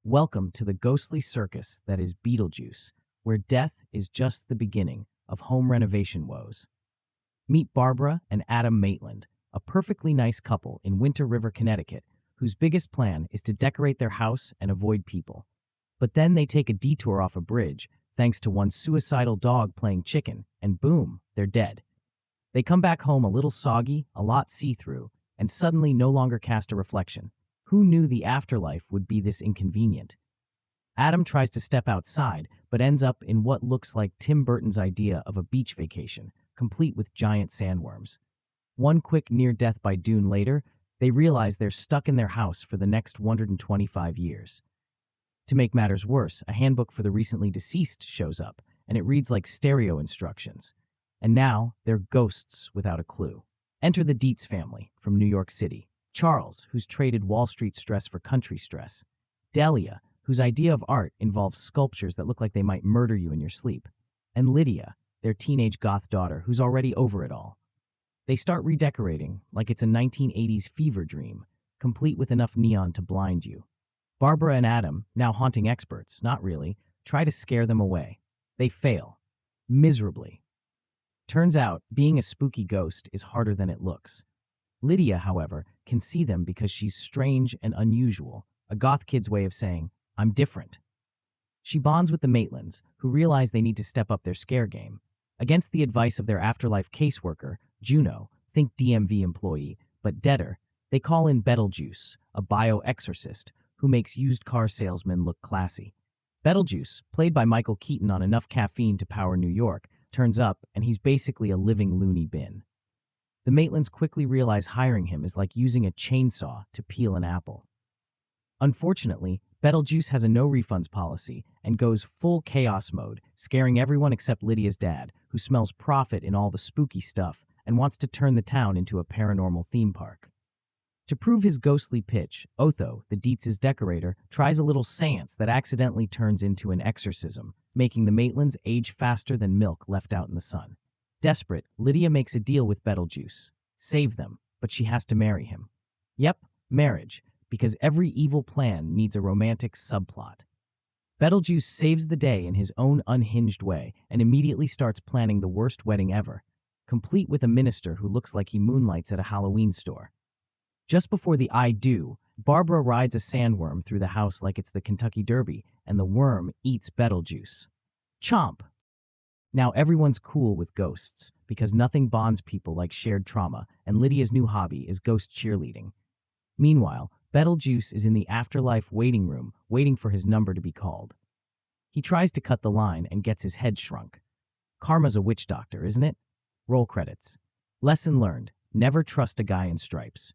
Welcome to the ghostly circus that is Beetlejuice, where death is just the beginning of home renovation woes. Meet Barbara and Adam Maitland, a perfectly nice couple in Winter River, Connecticut, whose biggest plan is to decorate their house and avoid people. But then they take a detour off a bridge, thanks to one suicidal dog playing chicken, and boom, they're dead. They come back home a little soggy, a lot see-through, and suddenly no longer cast a reflection. Who knew the afterlife would be this inconvenient? Adam tries to step outside, but ends up in what looks like Tim Burton's idea of a beach vacation, complete with giant sandworms. One quick near-death by dune later, they realize they're stuck in their house for the next 125 years. To make matters worse, a handbook for the recently deceased shows up, and it reads like stereo instructions. And now, they're ghosts without a clue. Enter the Dietz family from New York City. Charles, who's traded Wall Street stress for country stress. Delia, whose idea of art involves sculptures that look like they might murder you in your sleep. And Lydia, their teenage goth daughter, who's already over it all. They start redecorating like it's a 1980s fever dream, complete with enough neon to blind you. Barbara and Adam, now haunting experts, not really, try to scare them away. They fail. Miserably. Turns out, being a spooky ghost is harder than it looks. Lydia, however, can see them because she's strange and unusual, a goth kid's way of saying, I'm different. She bonds with the Maitlands, who realize they need to step up their scare game. Against the advice of their afterlife caseworker, Juno, think DMV employee, but deader, they call in Beetlejuice, a bio-exorcist, who makes used car salesmen look classy. Beetlejuice, played by Michael Keaton on enough caffeine to power New York, turns up and he's basically a living loony bin. The Maitlands quickly realize hiring him is like using a chainsaw to peel an apple. Unfortunately, Beetlejuice has a no-refunds policy and goes full chaos mode, scaring everyone except Lydia's dad, who smells profit in all the spooky stuff and wants to turn the town into a paranormal theme park. To prove his ghostly pitch, Otho, the Dietz's decorator, tries a little seance that accidentally turns into an exorcism, making the Maitlands age faster than milk left out in the sun. Desperate, Lydia makes a deal with Beetlejuice. Save them, but she has to marry him. Yep, marriage, because every evil plan needs a romantic subplot. Beetlejuice saves the day in his own unhinged way and immediately starts planning the worst wedding ever, complete with a minister who looks like he moonlights at a Halloween store. Just before the I do, Barbara rides a sandworm through the house like it's the Kentucky Derby, and the worm eats Beetlejuice. Chomp! Now everyone's cool with ghosts, because nothing bonds people like shared trauma, and Lydia's new hobby is ghost cheerleading. Meanwhile, Beetlejuice is in the afterlife waiting room, waiting for his number to be called. He tries to cut the line and gets his head shrunk. Karma's a witch doctor, isn't it? Roll credits. Lesson learned, never trust a guy in stripes.